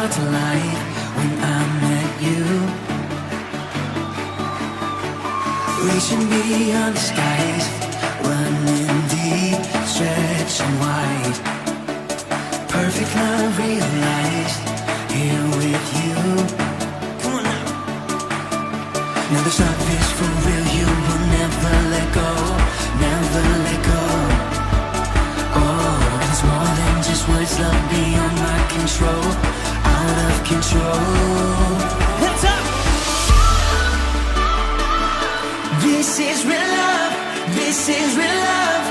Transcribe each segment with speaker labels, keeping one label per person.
Speaker 1: brought to life when I met you. Reaching beyond the skies, running deep, stretching wide. Perfect love realized, here with you. Come on now. Now this love is for real, you will never let go, never let go. Oh, it's more than just words, love beyond my control, out of control. Hands up! This is real love, this is real love.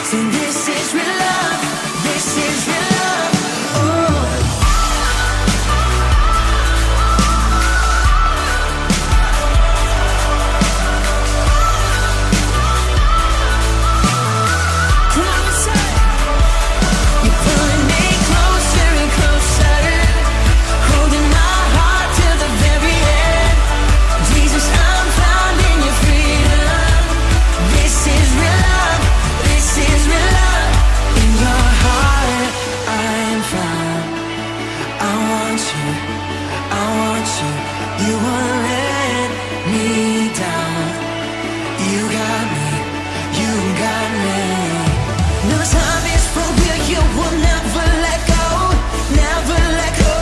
Speaker 1: See, this is real love, this is real love. Oh. Come on and say, you're pulling me closer and closer, holding my heart to the very end. Jesus, I'm found in your freedom. This is real love, this is real love. In your heart I am found. I want you, I want you. You won't let me down. You got me, you got me. No time is for real, you will never let go, never let go.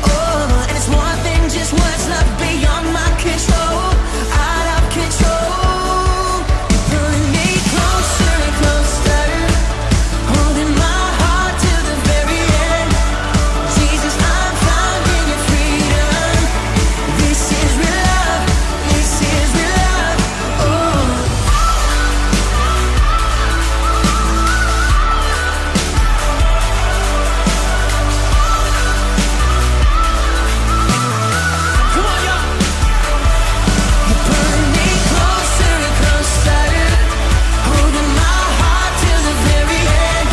Speaker 1: Oh, and it's more than just words, love beyond my control, out of control. You're pulling me closer and closer, holding my heart to the very end. Jesus, I'm found in your freedom. This is real love, this is real love. Oh. Come on, y'all. You're pulling me closer and closer, holding my heart to the very end.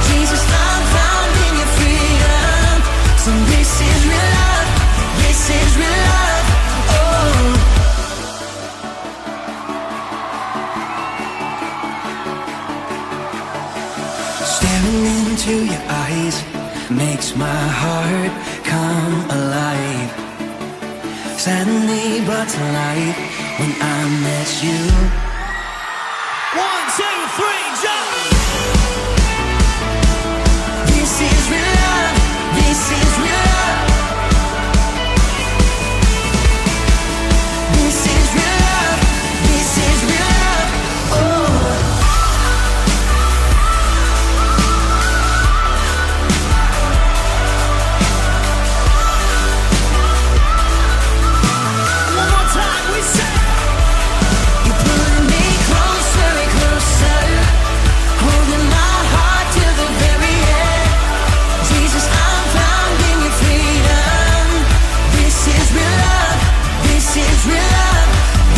Speaker 1: Jesus, I'm found in your freedom. So this is real love, this is real love. Oh. Staring into your eyes makes my heart come alive. Suddenly brought to life when I met you. 1, 2, 3, jump! This is real love, this is real love. This is real love, this is real love. Oh. One more time, we say, you're pulling me closer and closer, holding my heart to the very end. Jesus, I'm found in your freedom. This is real love, this is real love,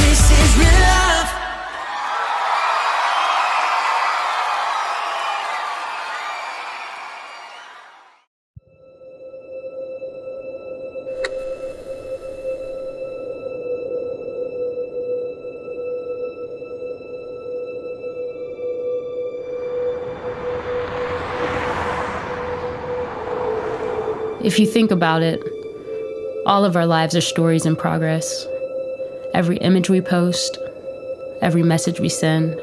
Speaker 1: this is real love.
Speaker 2: If you think about it, all of our lives are stories in progress. Every image we post, every message we send,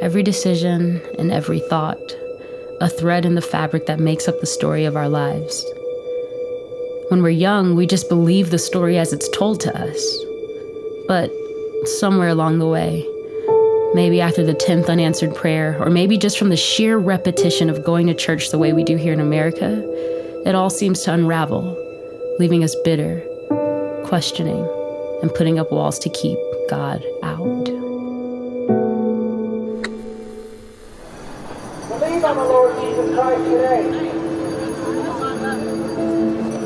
Speaker 2: every decision and every thought, a thread in the fabric that makes up the story of our lives. When we're young, we just believe the story as it's told to us. But somewhere along the way, maybe after the 10th unanswered prayer, or maybe just from the sheer repetition of going to church the way we do here in America, it all seems to unravel, leaving us bitter, questioning, and putting up walls to keep God out.
Speaker 3: Believe on the Lord Jesus Christ today.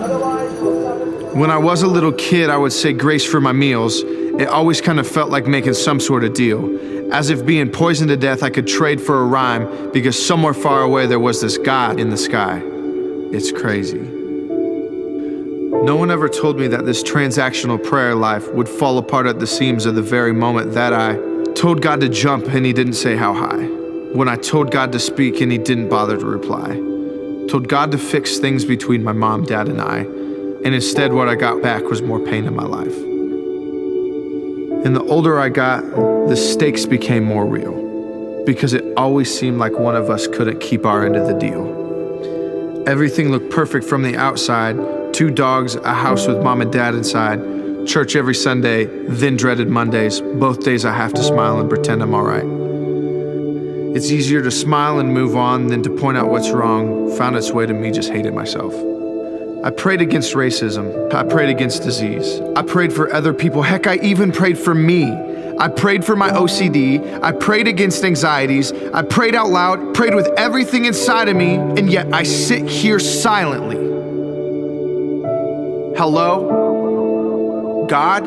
Speaker 3: Otherwise, you will suffer.
Speaker 4: When I was a little kid, I would say grace for my meals. It always kind of felt like making some sort of deal. As if being poisoned to death I could trade for a rhyme, because somewhere far away there was this God in the sky. It's crazy. No one ever told me that this transactional prayer life would fall apart at the seams at the very moment that I told God to jump and he didn't say how high. when I told God to speak and he didn't bother to reply. Told God to fix things between my mom, dad, and I, and instead what I got back was more pain in my life. And the older I got, the stakes became more real, because it always seemed like one of us couldn't keep our end of the deal. Everything looked perfect from the outside: 2 dogs, a house with mom and dad inside, church every Sunday, then dreaded Mondays. Both days I have to smile and pretend I'm all right. It's easier to smile and move on than to point out what's wrong. Found its way to me just hating myself. I prayed against racism. I prayed against disease. I prayed for other people. Heck, I even prayed for me. I prayed for my OCD. I prayed against anxieties. I prayed out loud, prayed with everything inside of me, and yet I sit here silently. Hello? God?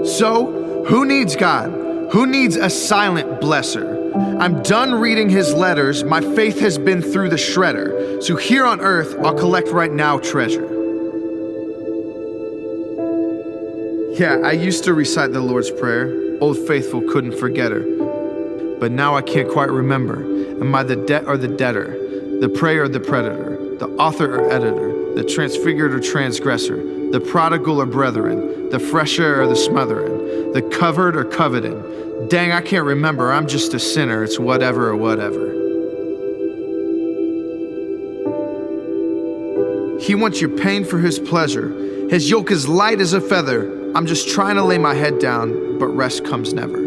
Speaker 4: So, who needs God? Who needs a silent blesser? I'm done reading his letters. My faith has been through the shredder. So here on earth, I'll collect right now treasure. Yeah, I used to recite the Lord's Prayer. Old Faithful couldn't forget her. But now I can't quite remember. Am I the debt or the debtor? The prey or the predator? The author or editor? The transfigured or transgressor? The prodigal or brethren? The fresh air or the smothering? The covered or coveted? Dang, I can't remember. I'm just a sinner. It's whatever or whatever. He wants your pain for his pleasure. His yoke is light as a feather. I'm just trying to lay my head down, but rest comes never.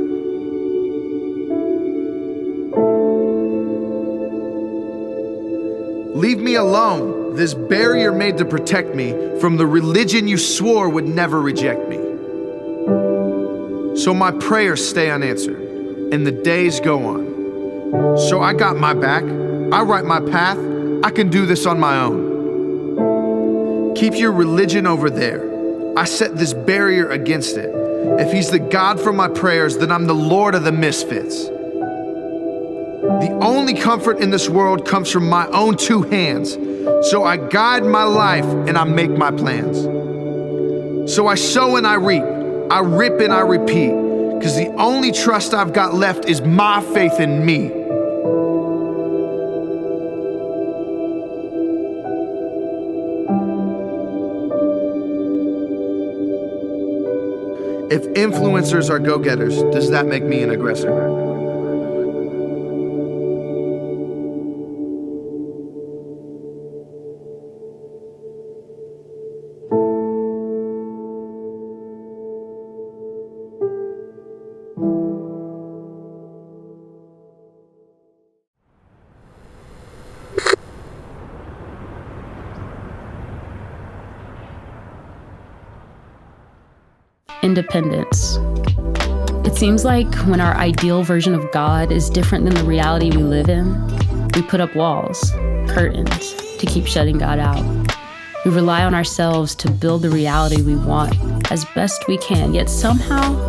Speaker 4: Leave me alone. This barrier made to protect me from the religion you swore would never reject me. So my prayers stay unanswered, and the days go on. So I got my back. I write my path. I can do this on my own. Keep your religion over there. I set this barrier against it. If he's the God for my prayers, then I'm the Lord of the misfits. The only comfort in this world comes from my own 2 hands. So I guide my life and I make my plans. So I sow and I reap. I rip and I repeat. Because the only trust I've got left is my faith in me. If influencers are go-getters, does that make me an aggressor?
Speaker 2: Independence. It seems like when our ideal version of God is different than the reality we live in, we put up walls, curtains, to keep shutting God out. We rely on ourselves to build the reality we want as best we can, yet somehow,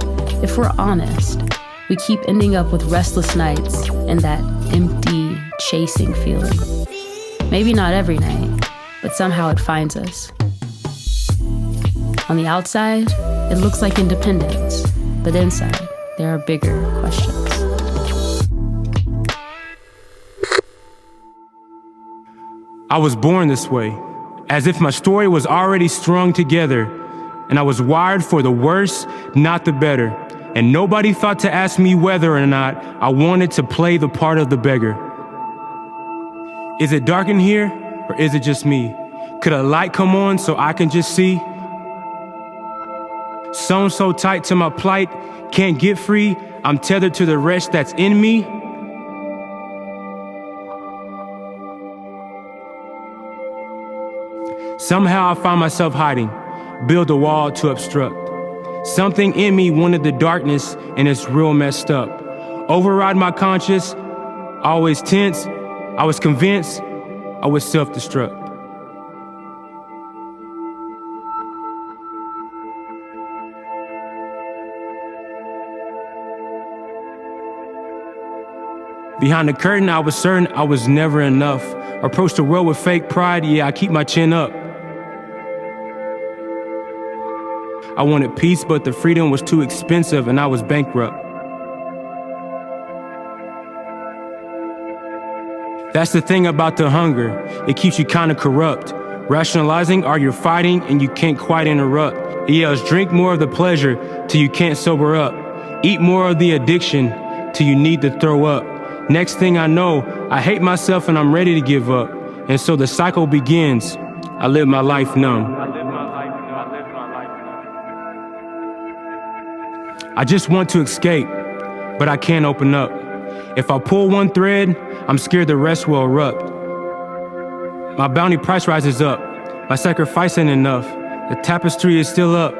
Speaker 2: if we're honest, we keep ending up with restless nights and that empty, chasing feeling. Maybe not every night, but somehow it finds us. On the outside, it looks like independence, but inside, there are bigger questions.
Speaker 5: I was born this way, as if my story was already strung together, and I was wired for the worse, not the better. And nobody thought to ask me whether or not I wanted to play the part of the beggar. Is it dark in here, or is it just me? Could a light come on so I can just see? Sewn so tight to my plight, can't get free. I'm tethered to the rest that's in me. Somehow I find myself hiding, build a wall to obstruct. Something in me wanted the darkness, and it's real messed up. Override my conscience, always tense. I was convinced I would self-destruct. Behind the curtain, I was certain I was never enough. Approached the world with fake pride, yeah, I keep my chin up. I wanted peace, but the freedom was too expensive and I was bankrupt. That's the thing about the hunger. It keeps you kind of corrupt. Rationalizing are you fighting and you can't quite interrupt. It yells, drink more of the pleasure till you can't sober up. Eat more of the addiction till you need to throw up. Next thing I know, I hate myself and I'm ready to give up. And so the cycle begins. I live my life numb. I just want to escape, but I can't open up. If I pull one thread, I'm scared the rest will erupt. My bounty price rises up. My sacrifice ain't enough. The tapestry is still up.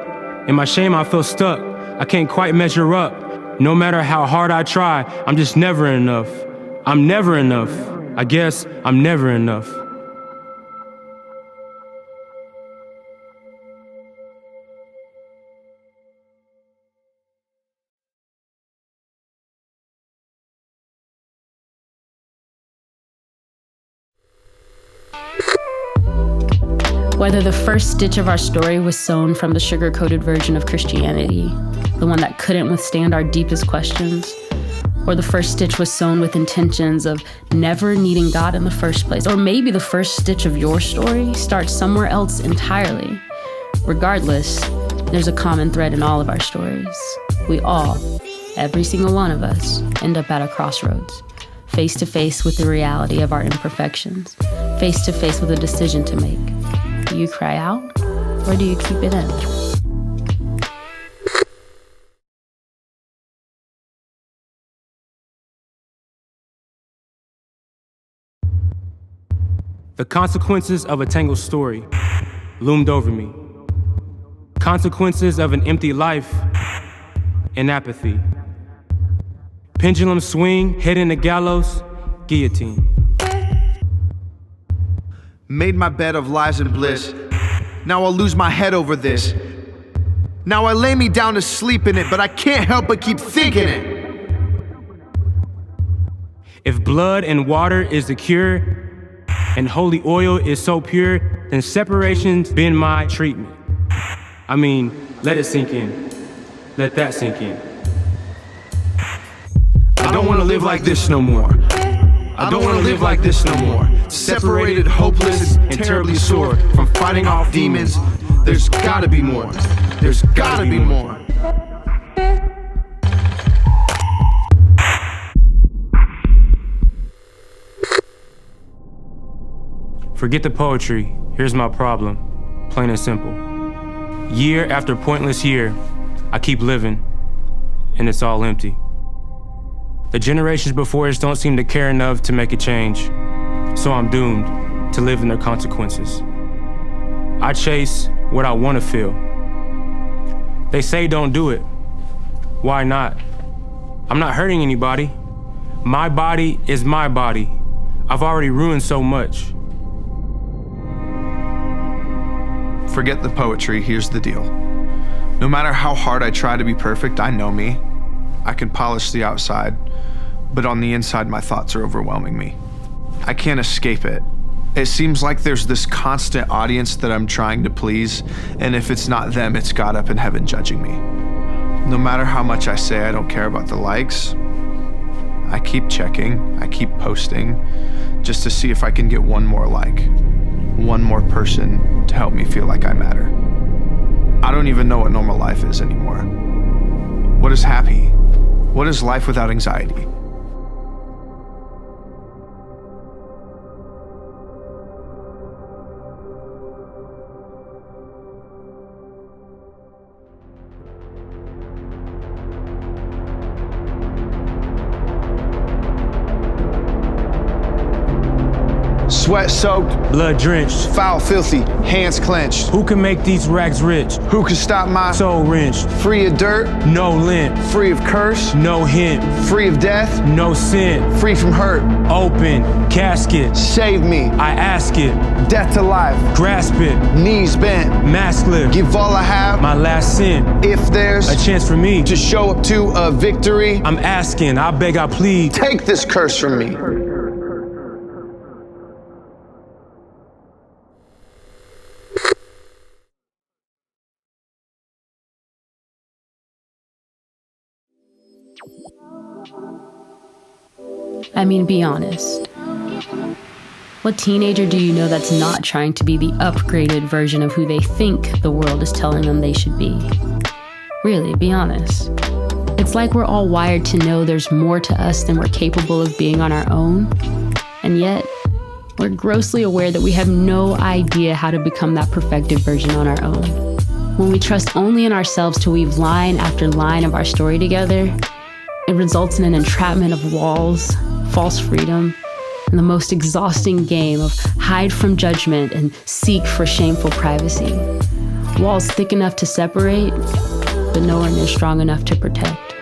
Speaker 5: In my shame, I feel stuck. I can't quite measure up. No matter how hard I try, I'm just never enough. I'm never enough. I guess I'm never enough.
Speaker 2: Whether the first stitch of our story was sewn from the sugar-coated version of Christianity, the one that couldn't withstand our deepest questions, or the first stitch was sewn with intentions of never needing God in the first place, or maybe the first stitch of your story starts somewhere else entirely. Regardless, there's a common thread in all of our stories. We all, every single one of us, end up at a crossroads, face to face with the reality of our imperfections, face to face with a decision to make. Do you cry out, or do you keep it in?
Speaker 5: The consequences of a tangled story loomed over me. Consequences of an empty life and apathy. Pendulum swing, head in the gallows, guillotine.
Speaker 4: Made my bed of lies and bliss. Now I'll lose my head over this. Now I lay me down to sleep in it, but I can't help but keep thinking it.
Speaker 5: If blood and water is the cure, and holy oil is so pure, then separation's been my treatment. I mean, let it sink in. Let that sink in. I don't want to live like this no more. I don't want to live like this no more. Separated, hopeless, and terribly sore from fighting off demons. There's gotta be more. There's gotta be more. Forget the poetry. Here's my problem. Plain and simple. Year after pointless year, I keep living, and it's all empty. The generations before us don't seem to care enough to make a change, so I'm doomed to live in their consequences. I chase what I want to feel. They say don't do it. Why not? I'm not hurting anybody. My body is my body. I've already ruined so much.
Speaker 4: Forget the poetry, here's the deal. No matter how hard I try to be perfect, I know me. I can polish the outside, but on the inside, my thoughts are overwhelming me. I can't escape it. It seems like there's this constant audience that I'm trying to please, and if it's not them, it's God up in heaven judging me. No matter how much I say I don't care about the likes, I keep checking, I keep posting, just to see if I can get one more like, one more person to help me feel like I matter. I don't even know what normal life is anymore. What is happy? What is life without anxiety? Sweat soaked,
Speaker 5: Blood drenched.
Speaker 4: foul, filthy, hands clenched.
Speaker 5: Who can make these rags rich?
Speaker 4: Who can stop my
Speaker 5: Soul wrenched.
Speaker 4: free of dirt,
Speaker 5: No lint.
Speaker 4: free of curse,
Speaker 5: No hint.
Speaker 4: free of death,
Speaker 5: No sin.
Speaker 4: free from hurt?
Speaker 5: Open. Casket.
Speaker 4: Save me,
Speaker 5: I ask it.
Speaker 4: death to life,
Speaker 5: Grasp it.
Speaker 4: knees bent,
Speaker 5: Mask lift.
Speaker 4: give all I have.
Speaker 5: My last sin.
Speaker 4: If there's
Speaker 5: A chance for me.
Speaker 4: to show up to a victory,
Speaker 5: I'm asking. I beg. I plead.
Speaker 4: take this curse from me.
Speaker 2: I mean, be honest. What teenager do you know that's not trying to be the upgraded version of who they think the world is telling them they should be? Really, be honest. It's like we're all wired to know there's more to us than we're capable of being on our own, and yet we're grossly aware that we have no idea how to become that perfected version on our own. When we trust only in ourselves to weave line after line of our story together, it results in an entrapment of walls, false freedom, and the most exhausting game of hide from judgment and seek for shameful privacy. Walls thick enough to separate, but nowhere near strong enough to protect.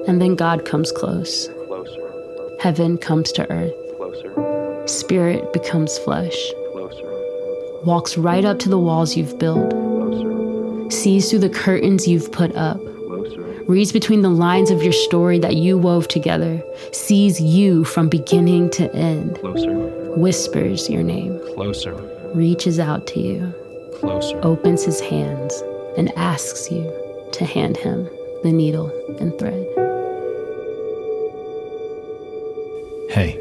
Speaker 2: And then God comes close.
Speaker 6: Closer,
Speaker 2: Heaven comes to earth.
Speaker 6: closer,
Speaker 2: Spirit becomes flesh.
Speaker 6: closer,
Speaker 2: Walks right up to the walls you've built.
Speaker 6: closer,
Speaker 2: Sees through the curtains you've put up.
Speaker 6: closer,
Speaker 2: Reads between the lines of your story that you wove together. Sees you from beginning to end.
Speaker 6: closer,
Speaker 2: Whispers your name.
Speaker 6: closer,
Speaker 2: Reaches out to you.
Speaker 6: closer.
Speaker 2: Opens his hands and asks you to hand him the needle and thread.
Speaker 7: Hey,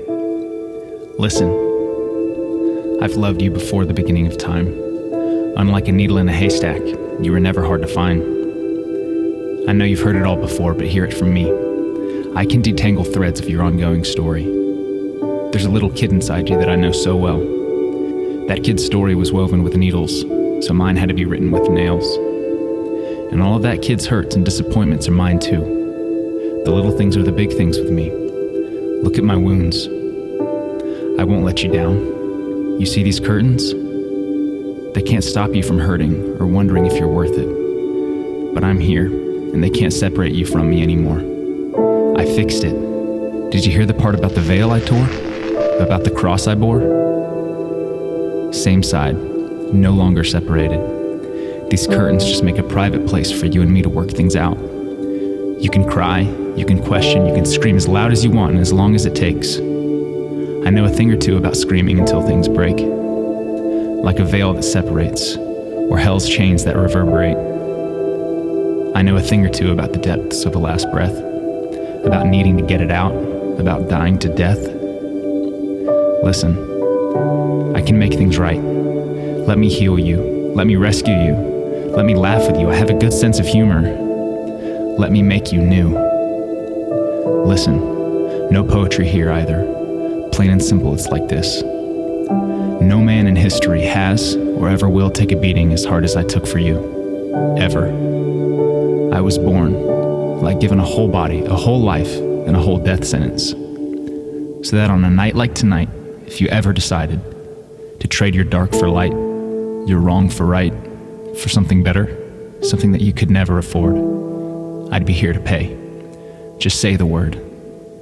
Speaker 7: listen. I've loved you before the beginning of time. Unlike a needle in a haystack, you were never hard to find. I know you've heard it all before, but hear it from me. I can detangle threads of your ongoing story. There's a little kid inside you that I know so well. That kid's story was woven with needles, so mine had to be written with nails. And all of that kid's hurts and disappointments are mine too. The little things are the big things with me. Look at my wounds. I won't let you down. You see these curtains? They can't stop you from hurting or wondering if you're worth it. But I'm here, and they can't separate you from me anymore. I fixed it. Did you hear the part about the veil I tore? About the cross I bore? Same side, no longer separated. These curtains just make a private place for you and me to work things out. You can cry, you can question, you can scream as loud as you want and as long as it takes. I know a thing or two about screaming until things break. Like a veil that separates, or hell's chains that reverberate. I know a thing or two about the depths of a last breath, about needing to get it out, about dying to death. Listen, I can make things right. Let me heal you. Let me rescue you. Let me laugh with you. I have a good sense of humor. Let me make you new. Listen, no poetry here either. Plain and simple, it's like this. No man in history has or ever will take a beating as hard as I took for you. Ever. I was born, like given a whole body, a whole life, and a whole death sentence. So that on a night like tonight, if you ever decided to trade your dark for light, your wrong for right, for something better, something that you could never afford, I'd be here to pay. Just say the word.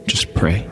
Speaker 7: Just pray.